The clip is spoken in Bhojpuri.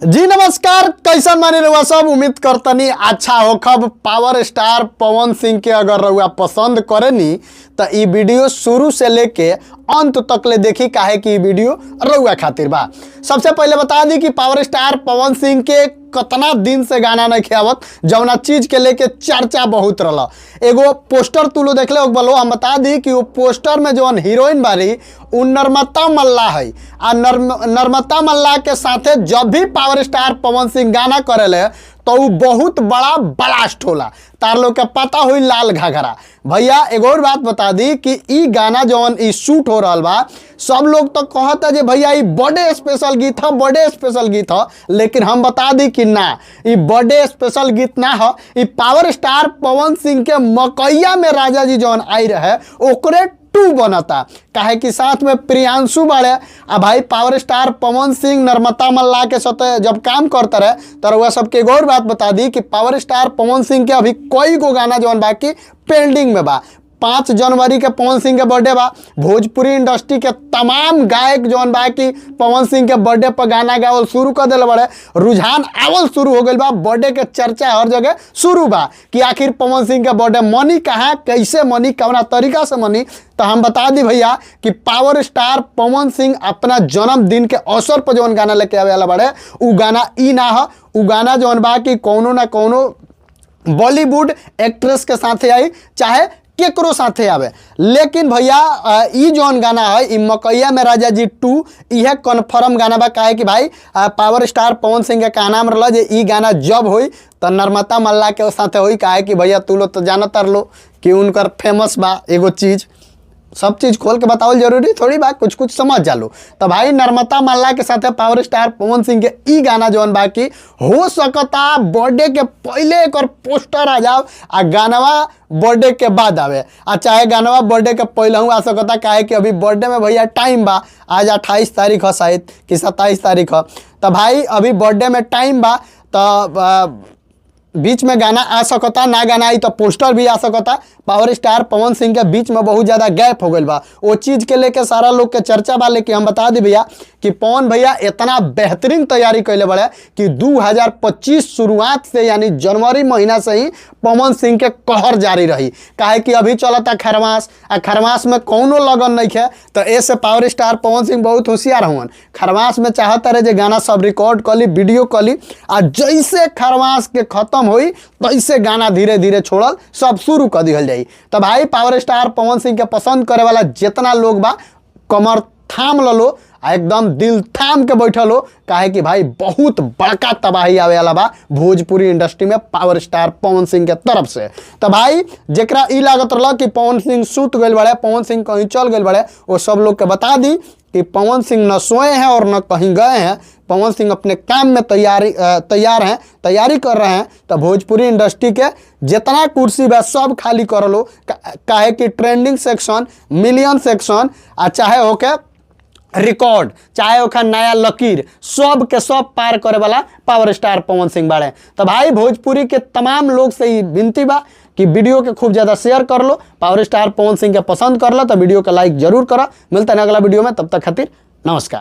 जी नमस्कार, कैसन मानी रहुआ सब। उम्मीद करतनी अच्छा होखब। पावर स्टार पवन सिंह के अगर रहुआ पसंद करेनी तो ई वीडियो शुरू से लेके अंत तक ले देखी, काहे कि ई वीडियो रहुआ खातिर बा। सबसे पहले बता दी कि पावर स्टार पवन सिंह के कितना दिन से गाना नहीं खियावत, जौना चीज के लेके चर्चा बहुत रहा। एगो पोस्टर तू लो देख ले बोलो, हम बता दी कि वो पोस्टर में जौन हीरोइन बारी उ नर्मता मल्ला है। आ नर्मता मल्ला के साथे जब भी पावर स्टार पवन सिंह गाना करेले तो वो बहुत बड़ा ब्लास्ट होला। तार लोग के पता हुई लाल घाघरा। भैया एगो और बात बता दी कि ई गाना जौन ई शूट हो रहा बा, सब लोग तो कहता जे भैया ई बर्थडे स्पेशल गीत है, बर्थडे स्पेशल गीत है। लेकिन हम बता दी कि ना, ई बर्थडे स्पेशल गीत ना है। ई पावर स्टार पवन सिंह के मकैया में राजा जी जौन आई रहे ओकरे 2 बनता। काहे कि साथ में प्रियांशु बाड़े। आ भाई पावर स्टार पवन सिंह नर्मता मल्ला के साथ जब काम करते रहे तो वह सबके एक और बात बता दी कि पावर स्टार पवन सिंह के अभी कोई गो गाना जौन बाकी पेंडिंग में बा। 5 जनवरी के पवन सिंह के बर्थडे बा। भोजपुरी इंडस्ट्री के तमाम गायक जौन बा कि पवन सिंह के बर्थडे पर गाना गावल शुरू कर दिल बड़े। रुझान आवल शुरू हो गई बा। बर्थडे के चर्चा हर जगह शुरू बा कि आखिर पवन सिंह के बर्थडे मनी कहाँ, कैसे मनी, कौना तरीका से मनी। तो हम बता दी भैया कि पावर स्टार पवन सिंह अपना जन्मदिन के अवसर पर जौन गाना लेके आवे वाला बड़े, उ गाना ई ना है। उ गाना जौन बा कि कोनो ना कोनो बॉलीवुड एक्ट्रेस के साथे आई, चाहे केकरो साथे आवे। लेकिन भैया ई जौन गाना है ई मकैया में राजा जी 2 यह कन्फर्म गाना बा। काहे कि भाई पावर स्टार पवन सिंह के कहना में रहा जे ई गाना जब होई तो नर्मता मल्ला के साथे होई। काहे कि भैया तू लोग तो जानत रहो कि उनकर फेमस बा एगो चीज। सब चीज खोल के बतावल जरूरी थोड़ी बा, कुछ कुछ समझ जालो। तो भाई नर्मता मल्ला के साथ पावर स्टार पवन सिंह के ई गाना जौन बाकी हो सकता बर्थडे के पहले एक और पोस्टर आ जाओ आ गानवा बर्थडे के बाद आवे, आ चाहे गानवा बर्थडे के पहले आ सकता। काहे कि अभी बर्थडे में भैया टाइम बा। आज 28 तारीख है शायद कि 27 तारीख है। तो भाई अभी बर्थडे में टाइम बा, तो बीच में गाना आ सकता, ना गाना आई तो पोस्टर भी आ सकता। पावर स्टार पवन सिंह के बीच में बहुत ज़्यादा गैप हो गई बा। वो चीज़ के लेके सारा लोग के चर्चा बा। लेकिन हम बता दी भैया कि पवन भैया इतना बेहतरीन तैयारी कैले बड़े कि 2025 शुरुआत से यानी जनवरी महीना से ही पवन सिंह के कहर जारी रही। काहे कि अभी चलता खरमास, आ खरमास में कौनो लगन नहीं है। तो ऐसे पावर स्टार पवन सिंह बहुत होशियार हुआ। खरमास में चाहता रहे जे गाना सब रिकॉर्ड कली, वीडियो कली, आ जैसे खरमास के खत्म हुई तैसे गाना धीरे धीरे छोड़ल सब शुरू कर दिहल जाई। तो भाई पावर स्टार पवन सिंह के पसंद करे वाला जितना लोग बा कमर थाम लो, एकदम दिल थाम के बैठल हो। काहे कि भाई बहुत बड़का तबाही आवे वाला बा भोजपुरी इंडस्ट्री में पावर स्टार पवन सिंह के तरफ से। तो भाई जेकरा ई लागत रहा कि पवन सिंह सुत गए बड़े, पवन सिंह कहीं चल गए बड़े, वो सब लोग के बता दी कि पवन सिंह न सोए हैं और न कहीं गए हैं। पवन सिंह अपने काम में तैयारी कर रहे हैं। तो भोजपुरी इंडस्ट्री के जितना कुर्सी बा सब खाली कर लो। काहे कि ट्रेंडिंग सेक्शन, मिलियन सेक्शन, आ चाहे होके रिकॉर्ड, चाहे ओखा नया लकीर, सब के सब पार करे वाला पावर स्टार पवन सिंह बाड़े। तो भाई भोजपुरी के तमाम लोग से ही विनती बा कि वीडियो के खूब ज़्यादा शेयर कर लो। पावर स्टार पवन सिंह के पसंद कर लो तो वीडियो का लाइक जरूर करो। मिलता है अगला वीडियो में, तब तक खातिर नमस्कार।